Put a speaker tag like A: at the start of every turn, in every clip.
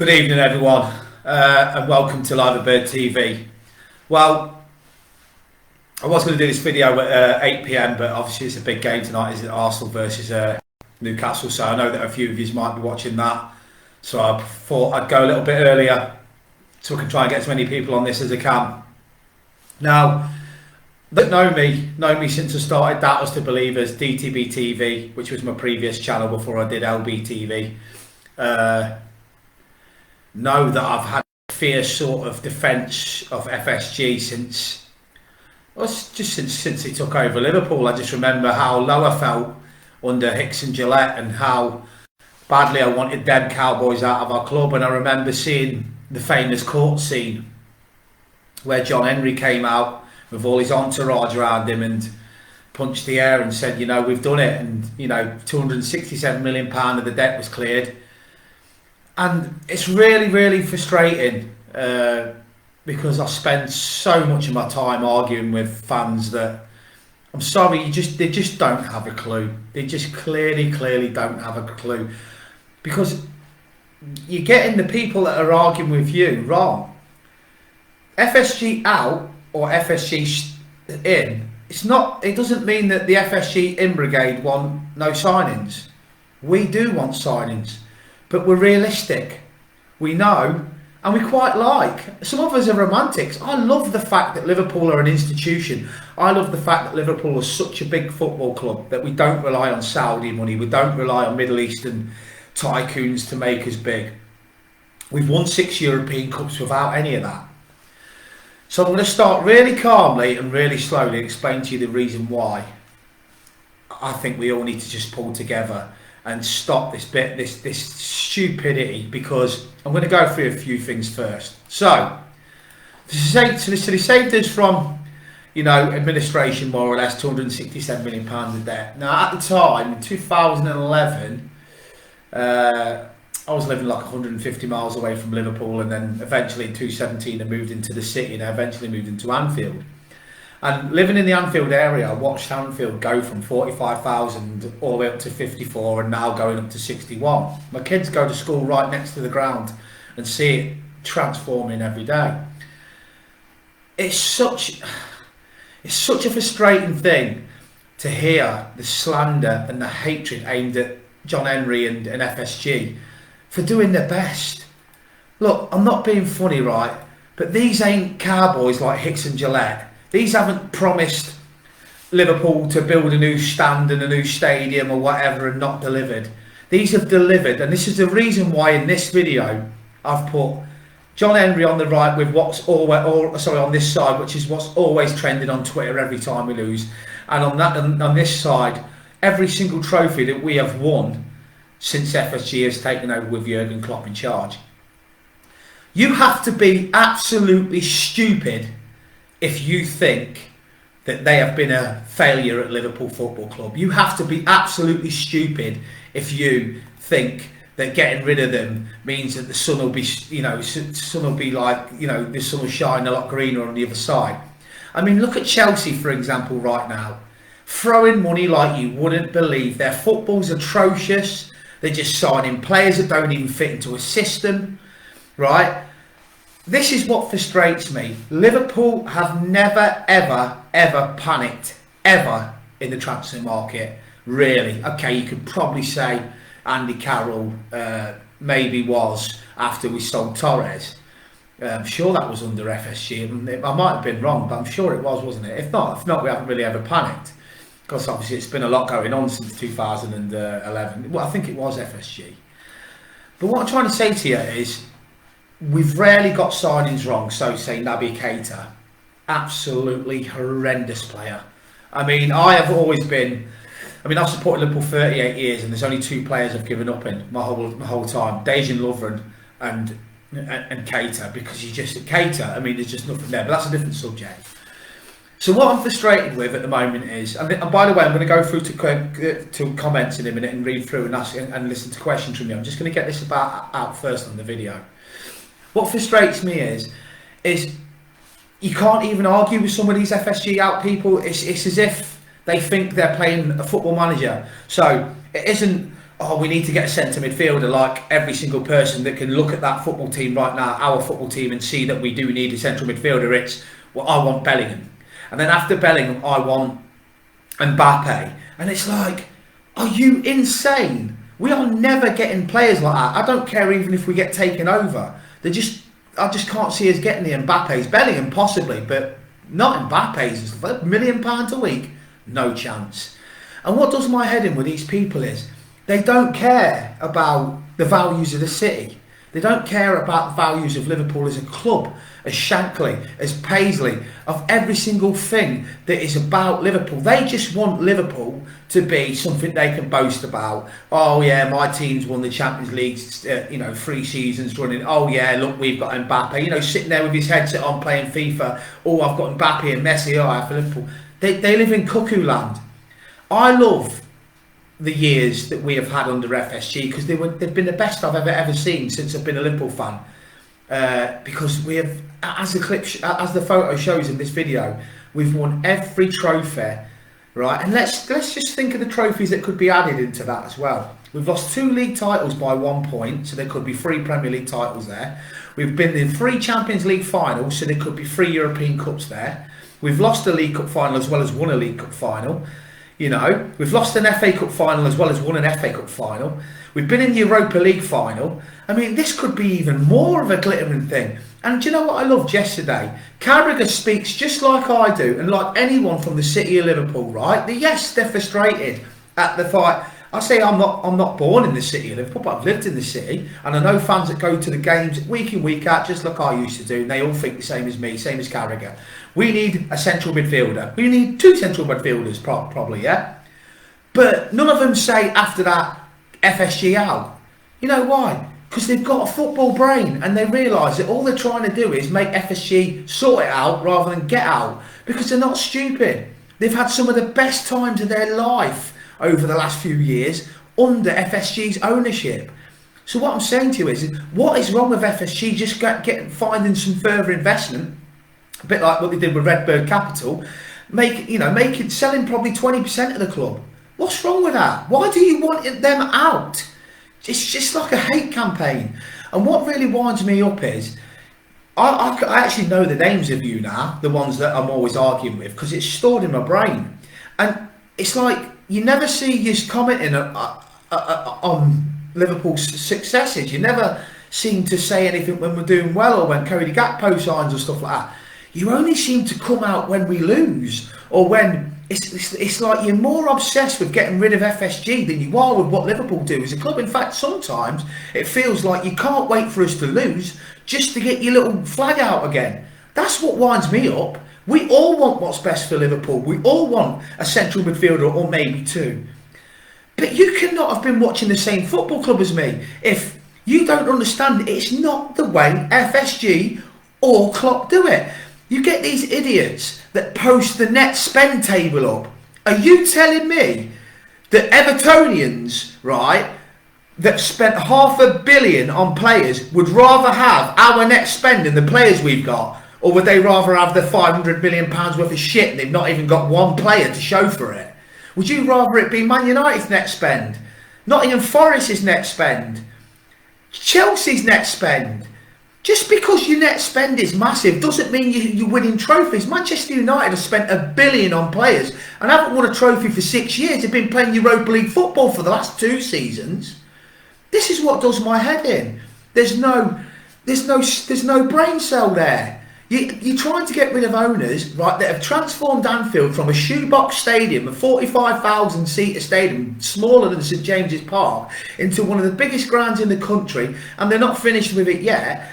A: Good evening, everyone, and welcome to Live at Bird TV. Well, I was going to do this video at 8 p.m, but obviously it's a big game tonight, isn't it? Arsenal versus Newcastle, so I know that a few of you might be watching that. So I thought I'd go a little bit earlier so I can try and get as many people on this as I can. Now, that know me since I started That Was to Believers, DTB TV, which was my previous channel before I did LB TV. Know that I've had a fierce sort of defence of FSG since he took over Liverpool. I just remember how low I felt under Hicks and Gillette and how badly I wanted them Cowboys out of our club. And I remember seeing the famous court scene where John Henry came out with all his entourage around him and punched the air and said, you know, we've done it, and you know, £267 million of the debt was cleared. And it's really frustrating because I spend so much of my time arguing with fans that, I'm sorry, they just don't have a clue. They just clearly don't have a clue, because you're getting the people that are arguing with you wrong. FSG out or FSG in, it doesn't mean that the FSG in brigade want no signings. We do want signings, but we're realistic. We know, and we quite like. Some of us are romantics. I love the fact that Liverpool are an institution. I love the fact that Liverpool is such a big football club that we don't rely on Saudi money. We don't rely on Middle Eastern tycoons to make us big. We've won 6 European Cups without any of that. So I'm going to start really calmly and really slowly and explain to you the reason why I think we all need to just pull together and stop this stupidity, because I'm going to go through a few things first. So they saved us from, you know, administration, more or less, £267 million of debt. Now, at the time, in 2011, I was living like 150 miles away from Liverpool, and then eventually in 2017 I moved into the city, and I eventually moved into Anfield. And living in the Anfield area, I watched Anfield go from 45,000 all the way up to 54, and now going up to 61. My kids go to school right next to the ground and see it transforming every day. It's such a frustrating thing to hear the slander and the hatred aimed at John Henry and FSG for doing their best. Look, I'm not being funny, right? But these ain't cowboys like Hicks and Gillette. These haven't promised Liverpool to build a new stand and a new stadium or whatever and not delivered. These have delivered, and this is the reason why in this video I've put John Henry on the right with on this side, which is what's always trending on Twitter every time we lose, and on this side, every single trophy that we have won since FSG has taken over with Jurgen Klopp in charge. You have to be absolutely stupid if you think that they have been a failure at Liverpool Football Club. You have to be absolutely stupid if you think that getting rid of them means that the sun will be, the sun will shine a lot greener on the other side. I mean, look at Chelsea, for example, right now. Throwing money like you wouldn't believe. Their football's atrocious. They're just signing players that don't even fit into a system, right? This is what frustrates me. Liverpool have never, ever panicked, ever, in the transfer market, really. Okay, you could probably say Andy Carroll maybe was after we sold Torres. I'm sure that was under FSG. I might have been wrong, but I'm sure it was, wasn't it? If not, we haven't really ever panicked. Because obviously it's been a lot going on since 2011. Well, I think it was FSG. But what I'm trying to say to you is, we've rarely got signings wrong. So say Naby Keita, absolutely horrendous player. I mean, I've supported Liverpool 38 years, and there's only 2 players I've given up in my whole time: Dejan Lovren and Keita, because Keita, I mean, there's just nothing there. But that's a different subject. So what I'm frustrated with at the moment is, and by the way, I'm going to go through to comments in a minute and read through and ask and listen to questions from you. I'm just going to get this out first on the video. What frustrates me is you can't even argue with some of these FSG out people. It's as if they think they're playing a football manager. So it isn't oh, we need to get a centre midfielder, like every single person that can look at that football team right now, our football team, and see that we do need a central midfielder. It's, well, I want Bellingham. And then after Bellingham, I want Mbappe. And it's like, are you insane? We are never getting players like that. I don't care even if we get taken over. I just can't see us getting the Mbappes. Bellingham possibly, but not Mbappes. £1 million a week, no chance. And what does my head in with these people is they don't care about the values of the city. They don't care about the values of Liverpool as a club, as Shankly, as Paisley, of every single thing that is about Liverpool. They just want Liverpool to be something they can boast about. Oh yeah, my team's won the Champions League, 3 seasons running. Oh yeah, look, we've got Mbappe, sitting there with his headset on playing FIFA. Oh, I've got Mbappe and Messi. Oh, I have for Liverpool. They live in cuckoo land. I love the years that we have had under FSG because they've been the best I've ever seen since I've been a Liverpool fan. Because we have, as the photo shows in this video, we've won every trophy, right? And let's just think of the trophies that could be added into that as well. We've lost 2 league titles by 1 point, so there could be 3 Premier League titles there. We've been in 3 Champions League finals, so there could be 3 European Cups there. We've lost a League Cup final as well as won a League Cup final. We've lost an FA Cup final as well as won an FA Cup final. We've been in the Europa League final. I mean, this could be even more of a glittering thing. And do you know what I loved yesterday? Carragher speaks just like I do, and like anyone from the city of Liverpool, right? Yes, they're frustrated at the fight. I say I'm not born in the city of Liverpool, but I've lived in the city, and I know fans that go to the games week in, week out, just like I used to do, and they all think the same as me, same as Carragher. We need a central midfielder. We need 2 central midfielders, probably, yeah? But none of them say after that, Fsg out. You know why? Because they've got a football brain, and they realise that all they're trying to do is make FSG sort it out rather than get out, because they're not stupid. They've had some of the best times of their life over the last few years under FSG's ownership. So what I'm saying to you is, what is wrong with FSG just finding some further investment, a bit like what they did with Redbird Capital, selling probably 20% of the club. What's wrong with that? Why do you want them out? It's just like a hate campaign. And what really winds me up is, I actually know the names of you now, the ones that I'm always arguing with, because it's stored in my brain. And it's like, you never see you commenting on Liverpool's successes. You never seem to say anything when we're doing well or when Cody Gakpo signs or stuff like that. You only seem to come out when we lose, or when it's like you're more obsessed with getting rid of FSG than you are with what Liverpool do as a club. In fact, sometimes it feels like you can't wait for us to lose just to get your little flag out again. That's what winds me up. We all want what's best for Liverpool. We all want a central midfielder or maybe 2. But you cannot have been watching the same football club as me if you don't understand it's not the way FSG or Klopp do it. You get these idiots that post the net spend table up. Are you telling me that Evertonians, right, that spent £500 million on players would rather have our net spend than the players we've got? Or would they rather have the £500 million worth of shit and they've not even got 1 player to show for it? Would you rather it be Man United's net spend? Nottingham Forest's net spend? Chelsea's net spend? Just because your net spend is massive doesn't mean you're winning trophies. Manchester United have spent £1 billion on players and haven't won a trophy for 6 years. They've been playing Europa League football for the last 2 seasons. This is what does my head in. There's no brain cell there. You're trying to get rid of owners, right, that have transformed Anfield from a shoebox stadium, a 45,000 seater stadium, smaller than St James's Park, into one of the biggest grounds in the country, and they're not finished with it yet.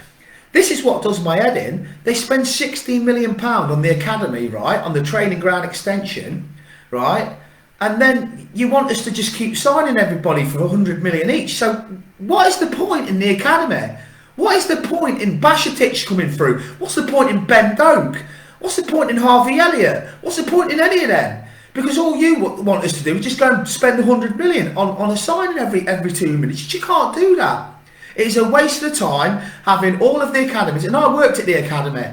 A: This is what does my head in. They spend £16 million on the academy, right, on the training ground extension, right, and then you want us to just keep signing everybody for 100 million each. So what is the point in the academy? What is the point in Bashetic coming through? What's the point in Ben Doak? What's the point in Harvey Elliott? What's the point in any of them? Because all you want us to do is just go and spend 100 million on a signing every 2 minutes. You can't do that. It's a waste of time having all of the academies. And I worked at the academy.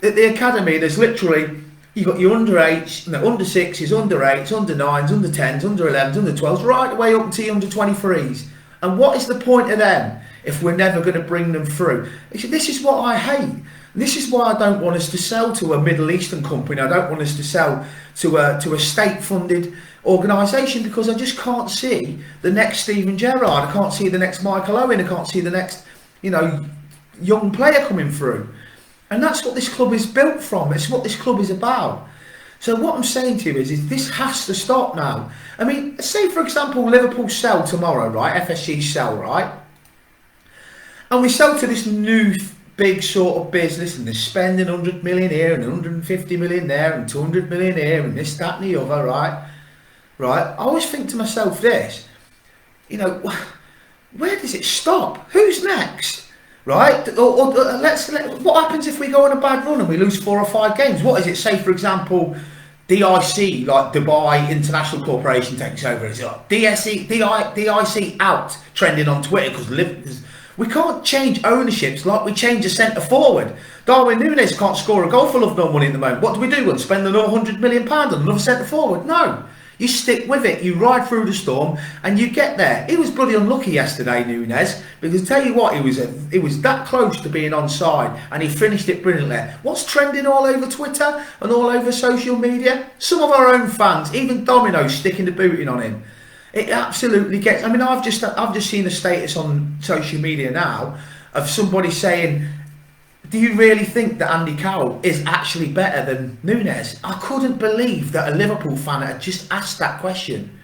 A: At the academy, there's literally You've got your under 8s, under 6s, under 8s, under 9s, under 10s, under 11s, under 12s, right the way up to your under 23s. And what is the point of them if we're never going to bring them through? This is what I hate. This is why I don't want us to sell to a Middle Eastern company. I don't want us to sell to a state-funded organisation, because I just can't see the next Steven Gerrard. I can't see the next Michael Owen. I can't see the next, young player coming through. And that's what this club is built from. It's what this club is about. So what I'm saying to you is this has to stop now. I mean, say for example Liverpool sell tomorrow, right? FSG sell, right? And we sell to this new big sort of business, and they're spending 100 million here and 150 million there and 200 million here and this, that and the other, right? I always think to myself this, where does it stop? Who's next? Right? What happens if we go on a bad run and we lose 4 or 5 games? What is it? Say for example, DIC, like Dubai International Corporation, takes over. It's like DIC out trending on Twitter because we can't change ownerships like we change a centre forward. Darwin Núñez can't score a goal for love nor money at the moment. What do we do? Spend another £100 million on another centre forward? No. You stick with it, you ride through the storm, and you get there. He was bloody unlucky yesterday, Núñez, because I tell you what, he was that close to being onside, and he finished it brilliantly. What's trending all over Twitter and all over social media? Some of our own fans, even Domino, sticking the booting on him. It absolutely gets. I mean, I've just seen a status on social media now of somebody saying, do you really think that Andy Carroll is actually better than Núñez? I couldn't believe that a Liverpool fan had just asked that question.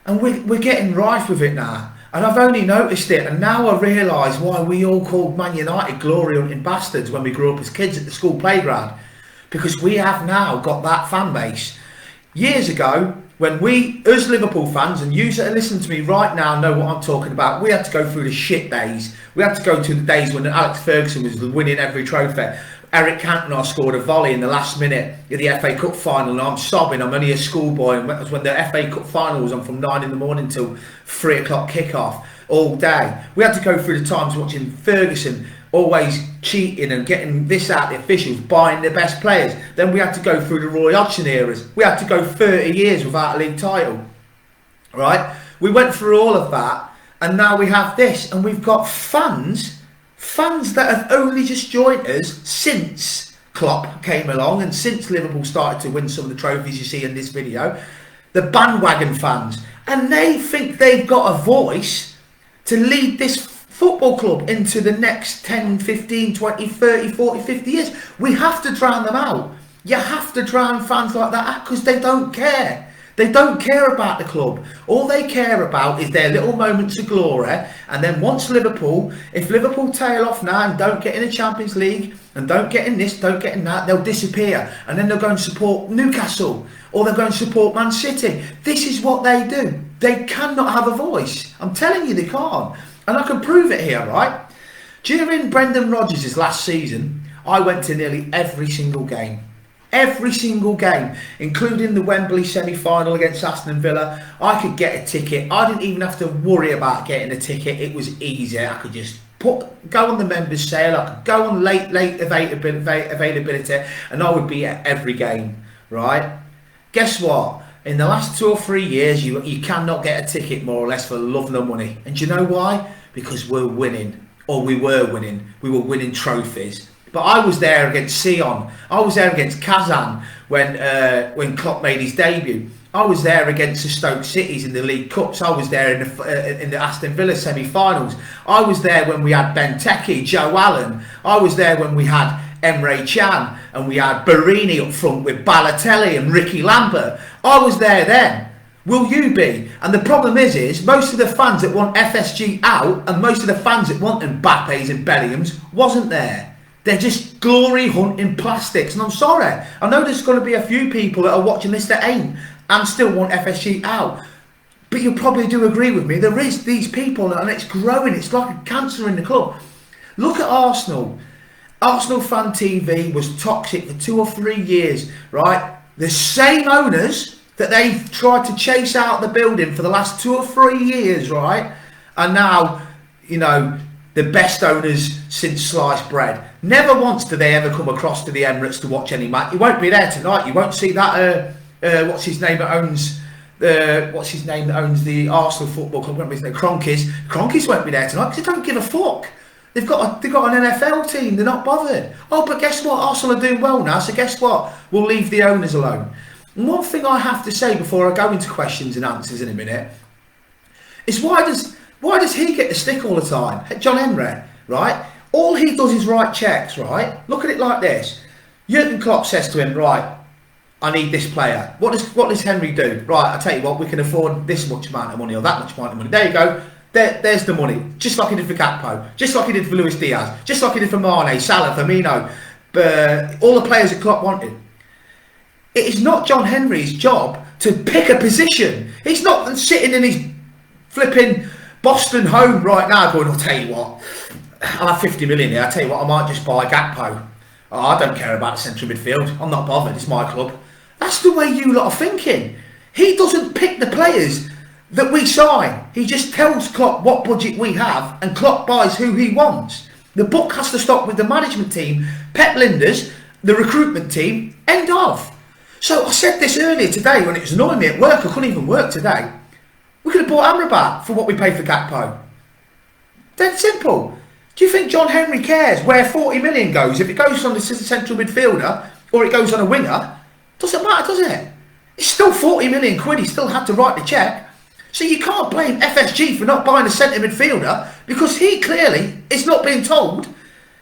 A: And we're getting rife with it now. And I've only noticed it, and now I realise why we all called Man United glory hunting bastards when we grew up as kids at the school playground. Because we have now got that fan base. Years ago, when we, as Liverpool fans, and you that are listening to me right now know what I'm talking about, we had to go through the shit days. We had to go to the days when Alex Ferguson was winning every trophy. Eric Cantona scored a volley in the last minute of the FA Cup final, and I'm sobbing. I'm only a schoolboy, and that was when the FA Cup final was on from 9 in the morning till 3 o'clock kickoff all day. We had to go through the times watching Ferguson always cheating and getting this out the officials, buying the best players. Then we had to go through the Roy Hodgson eras. We had to go 30 years without a league title, right? We went through all of that, and now we have this, and we've got fans that have only just joined us since Klopp came along and since Liverpool started to win some of the trophies you see in this video. The bandwagon fans, and they think they've got a voice to lead this football club into the next 10, 15, 20, 30, 40, 50 years. We have to drown them out. You have to drown fans like that out, because they don't care. They don't care about the club. All they care about is their little moments of glory. And then once Liverpool, if Liverpool tail off now and don't get in the Champions League and don't get in this, don't get in that, they'll disappear. And then they'll go and support Newcastle, or they'll go and support Man City. This is what they do. They cannot have a voice. I'm telling you, they can't. And I can prove it here, right? During Brendan Rodgers' last season, I went to nearly every single game. Every single game, including the Wembley semi-final against Aston Villa. I could get a ticket. I didn't even have to worry about getting a ticket. It was easy. I could just go on the members sale. I could go on late availability, and I would be at every game, right? Guess what? In the last 2 or 3 years, you cannot get a ticket, more or less, for love nor money. And do you know why? Because we're winning, or we were winning. We were winning trophies. But I was there against Sion. I was there against Kazan when Klopp made his debut. I was there against the Stoke Cities in the League Cups. I was there in the Aston Villa semi-finals. I was there when we had Benteke, Joe Allen. I was there when we had Emre Can, and we had Barini up front with Balotelli and Ricky Lambert. I was there then. Will you be? And the problem is most of the fans that want FSG out, and most of the fans that want Mbappe's and Bellinghams, wasn't there. They're just glory hunting plastics. And I'm sorry, I know there's going to be a few people that are watching this that ain't and still want FSG out. But you probably do agree with me. There is these people, and it's growing. It's like a cancer in the club. Look at Arsenal. Arsenal Fan TV was toxic for 2 or 3 years, right? The same owners that they've tried to chase out the building for the last 2 or 3 years, right? And now, the best owners since sliced bread. Never once do they ever come across to the Emirates to watch any match. He won't be there tonight. You won't see that. What's his name that owns the Arsenal Football Club? Remember his name? Kroenkes won't be there tonight because they don't give a fuck. They've got an NFL team. They're not bothered. Oh, but guess what? Arsenal are doing well now. So guess what? We'll leave the owners alone. And one thing I have to say before I go into questions and answers in a minute is why does he get the stick all the time? John Henry, right? All he does is write checks, right? Look at it like this. Jurgen Klopp says to him, right, I need this player. What does Henry do? Right, I tell you what, we can afford this much amount of money or that much amount of money. There you go. There's the money. Just like he did for Gakpo. Just like he did for Luis Diaz. Just like he did for Mane, Salah, Firmino. All the players that Klopp wanted. It is not John Henry's job to pick a position. He's not sitting in his flipping Boston home right now going, I'll tell you what, I'll have 50 million here. I'll tell you what, I might just buy Gakpo. Oh, I don't care about the central midfield. I'm not bothered. It's my club. That's the way you lot are thinking. He doesn't pick the players that we sign. He just tells Klopp what budget we have and Klopp buys who he wants. The buck has to stop with the management team, Pep Linders, the recruitment team, end of. So I said this earlier today when it was annoying me at work. I couldn't even work today. We could have bought Amrabat for what we paid for Gakpo. Dead simple. Do you think John Henry cares where 40 million goes? If it goes on the central midfielder or it goes on a winger, doesn't matter, does it? It's still 40 million quid. He still had to write the cheque. So you can't blame FSG for not buying a centre midfielder because he clearly is not being told.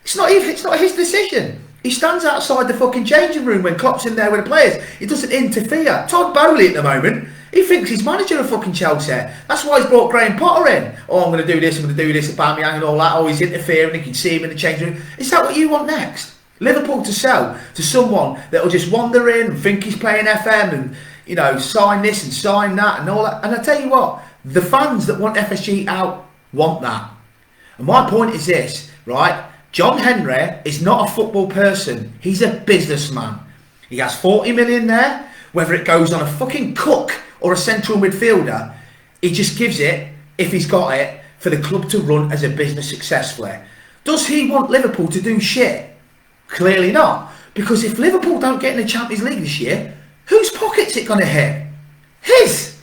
A: It's not his decision. He stands outside the fucking changing room when Klopp's in there with the players. He doesn't interfere. Todd Bowley at the moment, he thinks he's manager of fucking Chelsea. That's why he's brought Graham Potter in. Oh, I'm going to do this, I'm going to do this, Aubameyang and all that. Oh, he's interfering, you can see him in the changing room. Is that what you want next? Liverpool to sell to someone that will just wander in and think he's playing FM and, you know, sign this and sign that and all that. And I tell you what, the fans that want FSG out want that. And my point is this, right? John Henry is not a football person. He's a businessman. He has 40 million there. Whether it goes on a fucking cook or a central midfielder, he just gives it, if he's got it, for the club to run as a business successfully. Does he want Liverpool to do shit? Clearly not. Because if Liverpool don't get in the Champions League this year, whose pocket's it going to hit? His.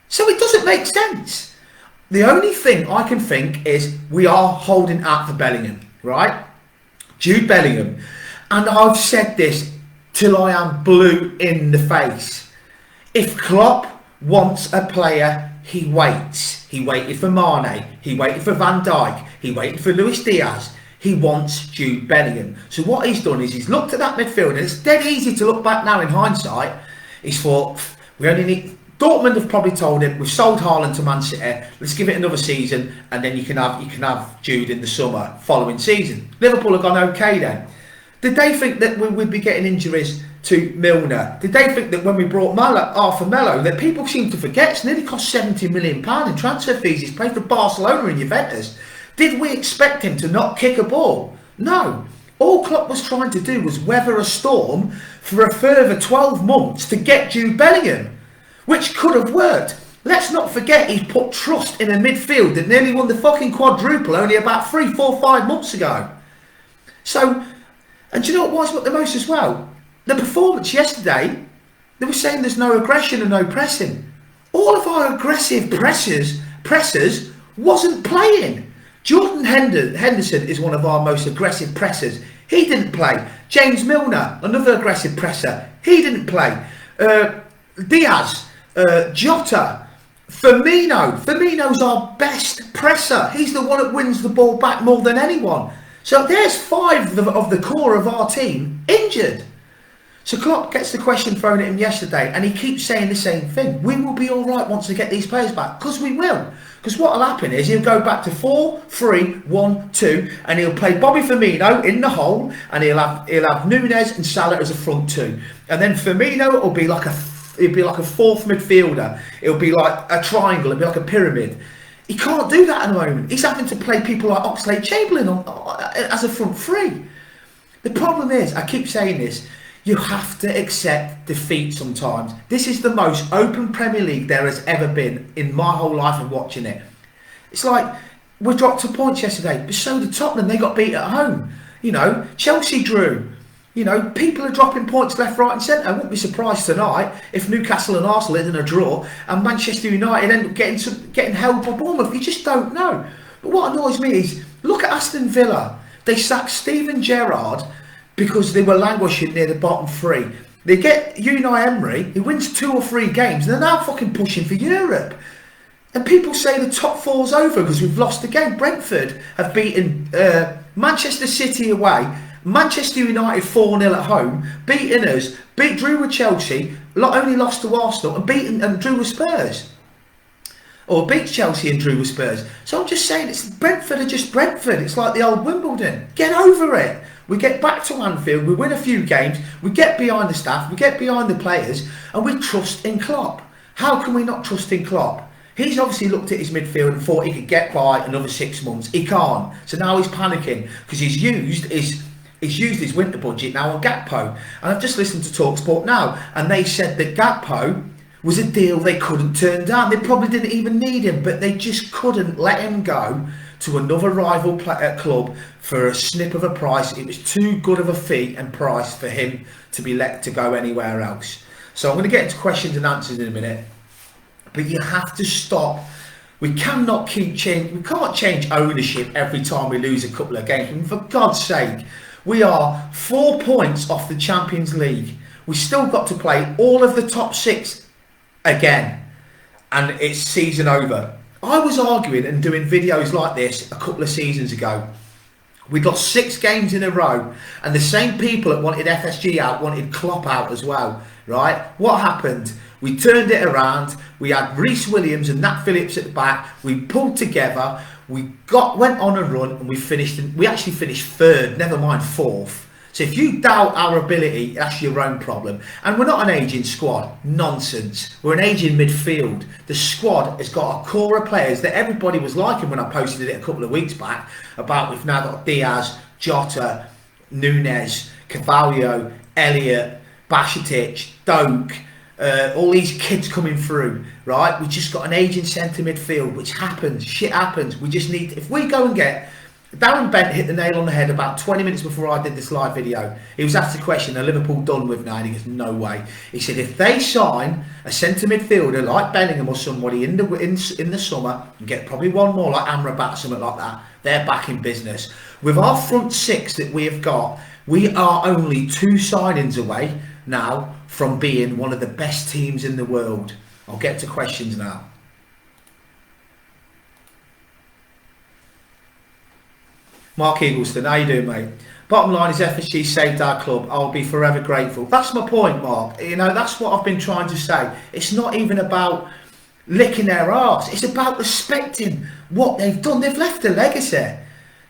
A: So it doesn't make sense. The only thing I can think is we are holding out for Bellingham. Right? Jude Bellingham. And I've said this till I am blue in the face. If Klopp wants a player, he waits. He waited for Mane. He waited for Van Dijk. He waited for Luis Diaz. He wants Jude Bellingham. So what he's done is he's looked at that midfield, and it's dead easy to look back now in hindsight. He's thought, we only need... Dortmund have probably told him, we've sold Haaland to Man City, let's give it another season and then you can have Jude in the summer following season. Liverpool have gone okay then. Did they think that we would be getting injuries to Milner? Did they think that when we brought Arthur Melo, that people seem to forget it's nearly cost £70 million in transfer fees? He's played for Barcelona and Juventus. Did we expect him to not kick a ball? No. All Klopp was trying to do was weather a storm for a further 12 months to get Jude Bellingham, which could have worked. Let's not forget he put trust in a midfield that nearly won the fucking quadruple only about 3, 4, 5 months ago. So, and do you know what was the most as well? The performance yesterday, they were saying there's no aggression and no pressing. All of our aggressive pressers wasn't playing. Jordan Henderson is one of our most aggressive pressers. He didn't play. James Milner, another aggressive presser. He didn't play. Diaz. Jota, Firmino's our best presser. He's the one that wins the ball back more than anyone. So there's 5 of the core of our team injured. So Klopp gets the question thrown at him yesterday and he keeps saying the same thing. We will be all right once we get these players back. Because we will. Because what will happen is he'll go back to 4-3-1-2 and he'll play Bobby Firmino in the hole and he'll have Nunez and Salah as a front two. And then Firmino will be like a fourth midfielder. It'll be like a triangle. It'll be like a pyramid. He can't do that at the moment. He's having to play people like Oxlade-Chamberlain as a front three. The problem is, I keep saying this, you have to accept defeat sometimes. This is the most open Premier League there has ever been in my whole life of watching it. It's like, we dropped to points yesterday, but so did Tottenham. They got beat at home. You know, Chelsea drew. You know, people are dropping points left, right and centre. I wouldn't be surprised tonight if Newcastle and Arsenal end in a draw and Manchester United end up getting held by Bournemouth. You just don't know. But what annoys me is, look at Aston Villa. They sacked Steven Gerrard because they were languishing near the bottom three. They get Unai Emery, he wins 2 or 3 games, and they're now fucking pushing for Europe. And people say the top 4's over because we've lost the game. Brentford have beaten Manchester City away, Manchester United 4-0 at home, beaten us, drew with Chelsea, only lost to Arsenal, and drew with Spurs. Or beat Chelsea and drew with Spurs. So I'm just saying, Brentford are just Brentford. It's like the old Wimbledon. Get over it. We get back to Anfield, we win a few games, we get behind the staff, we get behind the players, and we trust in Klopp. How can we not trust in Klopp? He's obviously looked at his midfield and thought he could get by another 6 months. He can't. So now he's panicking because he's used his winter budget now on Gakpo. And I've just listened to TalkSport now, and they said that Gakpo was a deal they couldn't turn down. They probably didn't even need him, but they just couldn't let him go to another rival club for a snip of a price. It was too good of a fee and price for him to be let to go anywhere else. So I'm going to get into questions and answers in a minute. But you have to stop. We cannot keep changing. We can't change ownership every time we lose a couple of games. And for God's sake, we are 4 points off the Champions League. We still got to play all of the top 6 again, and it's season over. I was arguing and doing videos like this a couple of seasons ago. We lost 6 games in a row, and the same people that wanted FSG out wanted Klopp out as well, right? What happened? We turned it around. We had Reece Williams and Nat Phillips at the back. We pulled together. We went on a run, and we actually finished 3rd, never mind 4th. So if you doubt our ability, that's your own problem. And we're not an ageing squad. Nonsense. We're an ageing midfield. The squad has got a core of players that everybody was liking when I posted it a couple of weeks back about we've now got Diaz, Jota, Nunes, Carvalho, Elliott, Bajcetic, Doak, all these kids coming through, right? We just got an ageing centre midfield, which happens. Shit happens. We just need, if we go and get, Darren Bent hit the nail on the head about 20 minutes before I did this live video. He was asked a question, are Liverpool done with now? And he goes, no way. He said, if they sign a centre midfielder like Bellingham or somebody in the summer, and get probably one more like Amrabat or something like that, they're back in business. With our front 6 that we have got, we are only 2 signings away now from being one of the best teams in the world. I'll get to questions now. Mark Eagleston, how you doing, mate? Bottom line is FSG saved our club. I'll be forever grateful. That's my point, Mark. You know, that's what I've been trying to say. It's not even about licking their arse. It's about respecting what they've done. They've left a legacy.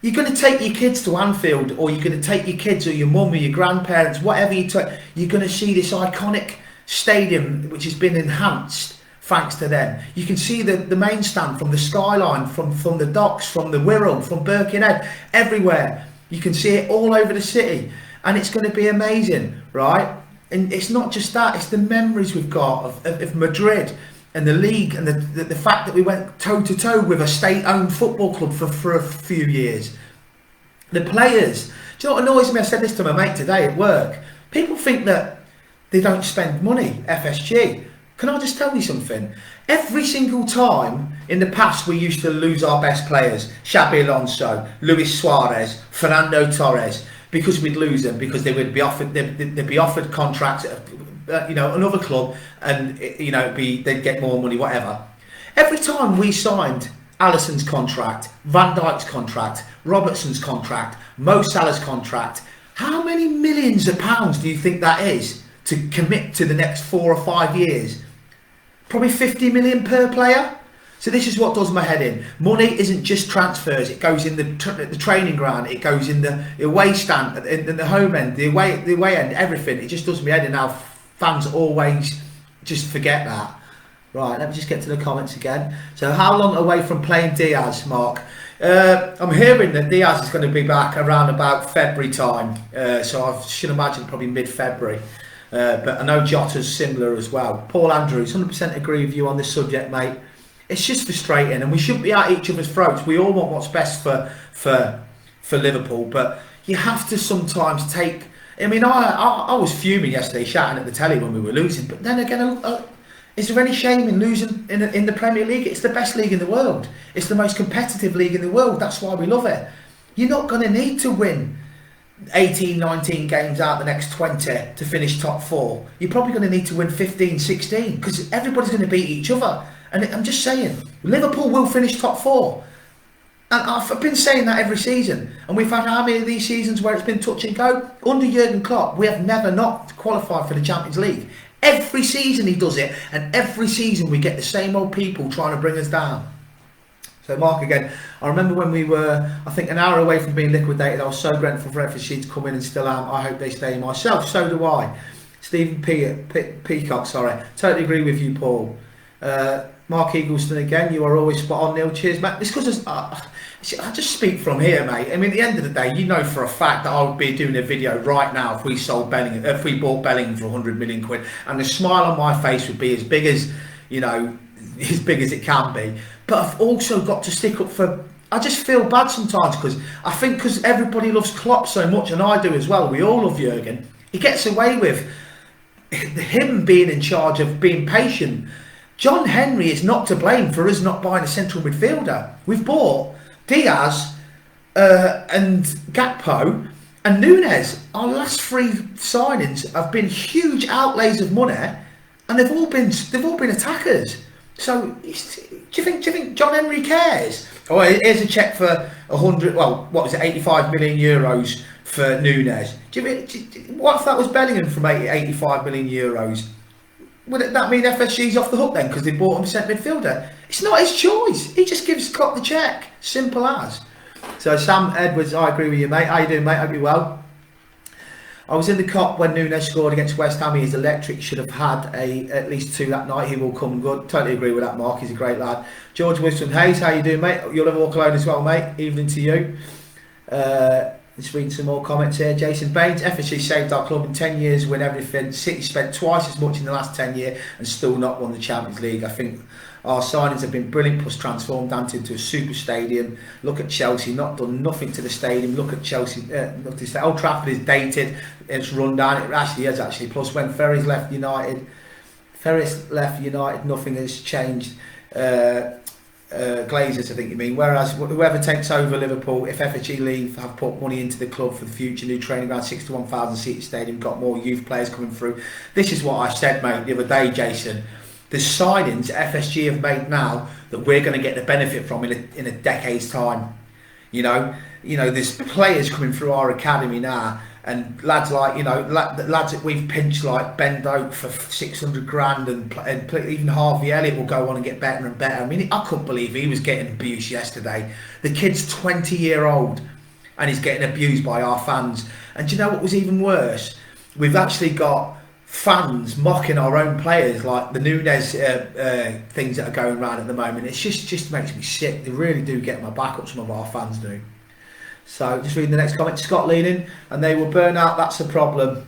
A: You're going to take your kids to Anfield, or you're going to take your kids or your mum or your grandparents, whatever you take. You're going to see this iconic stadium which has been enhanced thanks to them. You can see the main stand from the skyline, from the docks, from the Wirral, from Birkenhead, everywhere. You can see it all over the city, and it's going to be amazing, right? And it's not just that, it's the memories we've got of Madrid and the league, and the fact that we went toe to toe with a state-owned football club for a few years. The players, do you know what annoys me? I said this to my mate today at work. People think that they don't spend money, FSG. Can I just tell you something? Every single time in the past we used to lose our best players, Xabi Alonso, Luis Suarez, Fernando Torres, because we'd lose them, because they would be offered, they'd be offered contracts at another club, and they'd get more money, whatever. Every time we signed Alisson's contract, Van Dijk's contract, Robertson's contract, Mo Salah's contract, how many millions of pounds do you think that is to commit to the next 4 or 5 years? Probably 50 million per player. So this is what does my head in. Money isn't just transfers. It goes in the training ground. It goes in the away stand, in the home end, the away end, everything. It just does my head in how fans always just forget that. Right, let me just get to the comments again. So how long away from playing Diaz, Mark? I'm hearing that Diaz is going to be back around about February time. So I should imagine probably mid-February. But I know Jota's similar as well. Paul Andrews, 100% agree with you on this subject, mate. It's just frustrating, and we shouldn't be at each other's throats. We all want what's best for Liverpool, but you have to sometimes take. I mean, I was fuming yesterday, shouting at the telly when we were losing. But then again, is there any shame in losing in the Premier League? It's the best league in the world. It's the most competitive league in the world. That's why we love it. You're not going to need to win 18, 19 games out the next 20 to finish top 4. You're probably going to need to win 15, 16 because everybody's going to beat each other. And I'm just saying, Liverpool will finish top 4. And I've been saying that every season. And we've had how many of these seasons where it's been touch and go? Under Jurgen Klopp, we have never not qualified for the Champions League. Every season he does it, and every season we get the same old people trying to bring us down. So Mark again, I remember when we were, I think, an hour away from being liquidated, I was so grateful for Fsg to come in and still am. I hope they stay myself, so do I. Stephen Peacock, sorry. Totally agree with you, Paul. Mark Eagleston again, you are always spot on, Neil. Cheers, mate. It's because I just speak from here, mate. I mean, at the end of the day, you know for a fact that I would be doing a video right now if we sold Bellingham, if we bought Bellingham for 100 million quid, and the smile on my face would be as big as, you know, as big as it can be. But I've also got to stick up for. I just feel bad sometimes because I think because everybody loves Klopp so much, and I do as well. We all love Jurgen. He gets away with him being in charge of being patient. John Henry is not to blame for us not buying a central midfielder. We've bought Diaz and Gakpo and Nunes. Our last 3 signings have been huge outlays of money, and they've all been attackers. So do you think John Henry cares? Oh, here's a cheque for 100. Well, what was it? 85 million euros for Nunes. What if that was Bellingham from 85 million euros? Would that mean FSG's off the hook then because they bought him a centre midfielder? It's not his choice. He just gives Klopp the cheque. Simple as. So Sam Edwards, I agree with you, mate. How you doing, mate? Hope you're well. I was in the cop when Nunes scored against West Ham. He's electric. Should have had at least 2 that night. He will come good. Totally agree with that, Mark. He's a great lad. George Wilson Hayes, how you doing, mate? You'll have a walk alone as well, mate. Evening to you. Let's read some more comments here. Jason Baines, FSG saved our club in 10 years, win everything. City spent twice as much in the last 10 years and still not won the Champions League. I think our signings have been brilliant, plus transformed Ant into a super stadium. Look at Chelsea, not done nothing to the stadium. Look at Chelsea, Old Trafford is dated, it's run down. It actually is, actually. Plus when Ferris left United, nothing has changed. Glazers, I think you mean. Whereas whoever takes over Liverpool, if FSG leave, have put money into the club for the future, new training ground, 61,000 seat stadium, got more youth players coming through. This is what I said, mate, the other day, Jason. The signings FSG have made now that we're going to get the benefit from in a decade's time. You know, there's players coming through our academy now, and lads like, lads that we've pinched like Ben Doak for 600 grand, and even Harvey Elliott will go on and get better and better. I mean, I couldn't believe he was getting abused yesterday. The kid's 20-year-old and he's getting abused by our fans. And do you know what was even worse? We've actually got fans mocking our own players, like the Nunes things that are going around at the moment. It's just makes me sick. They really do get my back up, some of our fans do. So just reading the next comment. Scott leaning, and they will burn out. That's the problem.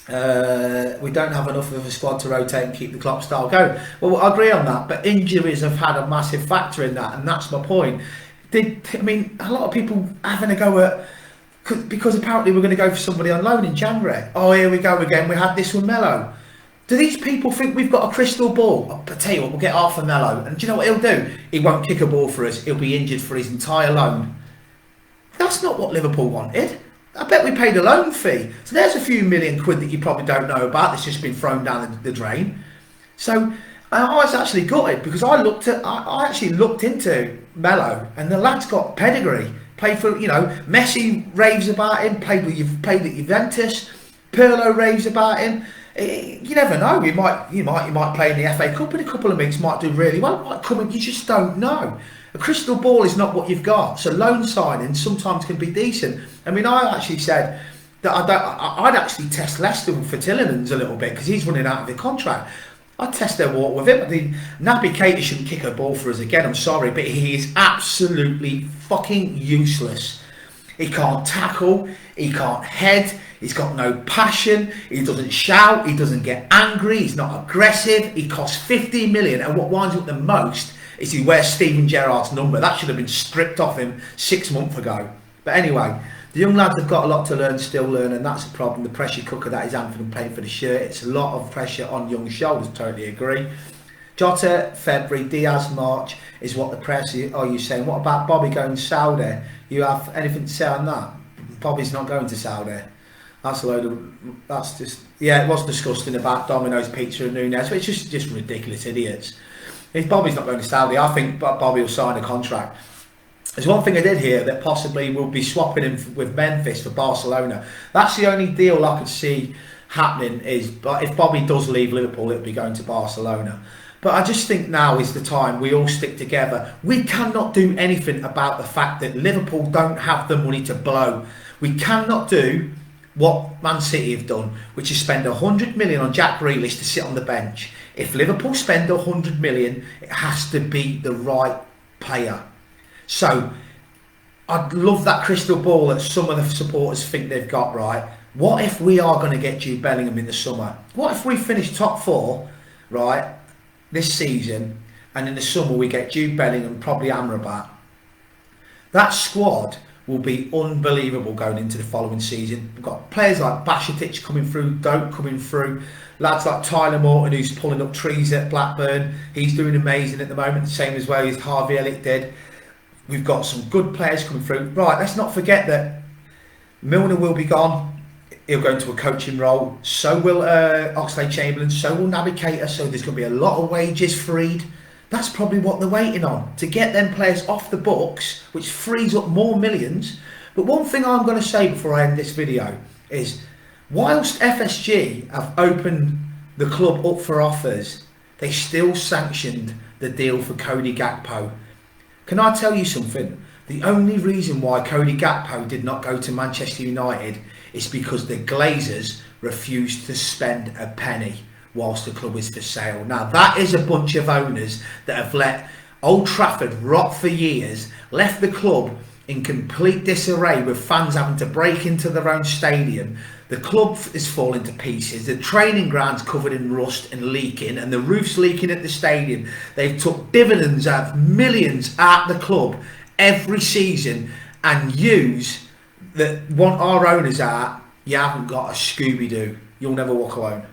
A: We don't have enough of a squad to rotate and keep the Klopp style going. Well, I agree on that, but injuries have had a massive factor in that, and that's my point. A lot of people having a go at, because apparently we're going to go for somebody on loan in January. Oh, here we go again. We had this with Melo. Do these people think we've got a crystal ball? I'll tell you what, we'll get half a Melo, and do you know what he'll do? He won't kick a ball for us. He'll be injured for his entire loan. That's not what Liverpool wanted. I bet we paid a loan fee. So there's a few million quid that you probably don't know about that's just been thrown down the drain. So I was actually gutted because I actually looked into Melo, and the lad's got pedigree. Played for, Messi raves about him, played at Juventus, Pirlo raves about him. You never know, he might play in the FA Cup in a couple of weeks, might do really well, might come in, you just don't know. A crystal ball is not what you've got, so loan signings sometimes can be decent. I mean, I actually said that I'd actually test Leicester for Tillemans a little bit because he's running out of the contract. I'd test their water with him. I think Naby Keita shouldn't kick a ball for us again, I'm sorry, but he is absolutely fucking useless. He can't tackle, he can't head, He's got no passion. He doesn't shout. He doesn't get angry. He's not aggressive. He costs 15 million. And what winds up the most is he wears Steven Gerrard's number. That should have been stripped off him 6 months ago. But anyway, the young lads have got a lot to learn, still learn, and that's the problem. The pressure cooker that is Anthony paying for the shirt. It's a lot of pressure on young shoulders. Totally agree. Jota, February, Diaz, March is what the press are you saying. What about Bobby going to Saudi? You have anything to say on that? Bobby's not going to Saudi. That's a load of, that's just, yeah, it was disgusting about Domino's Pizza and Nunez, which is just ridiculous idiots. If Bobby's not going to Saudi, I think Bobby will sign a contract. There's one thing I did hear that possibly we'll be swapping him with Memphis for Barcelona. That's the only deal I could see happening, is but if Bobby does leave Liverpool, it'll be going to Barcelona. But I just think now is the time we all stick together. We cannot do anything about the fact that Liverpool don't have the money to blow. We cannot do what Man City have done, which is spend 100 million on Jack Grealish to sit on the bench. If Liverpool spend 100 million, it has to be the right player. So I'd love that crystal ball that some of the supporters think they've got, right? What if we are going to get Jude Bellingham in the summer? What if we finish top 4, right, this season, and in the summer we get Jude Bellingham, probably Amrabat? That squad will be unbelievable going into the following season. We've got players like Bashetic coming through, Doak coming through, lads like Tyler Morton, who's pulling up trees at Blackburn. He's doing amazing at the moment, the same as well as Harvey Elliott did. We've got some good players coming through. Right, let's not forget that Milner will be gone. He'll go into a coaching role. So will Oxlade-Chamberlain. So will Naby Keita. So there's going to be a lot of wages freed. That's probably what they're waiting on, to get them players off the books, which frees up more millions. But one thing I'm going to say before I end this video is, whilst FSG have opened the club up for offers, they still sanctioned the deal for Cody Gakpo. Can I tell you something? The only reason why Cody Gakpo did not go to Manchester United is because the Glazers refused to spend a penny whilst the club is for sale. Now that is a bunch of owners that have let Old Trafford rot for years, left the club in complete disarray with fans having to break into their own stadium. The club is falling to pieces. The training ground's covered in rust and leaking, and the roof's leaking at the stadium. They've took dividends out of millions at the club every season, and yous that want our owners out, you haven't got a Scooby-Doo. You'll never walk alone.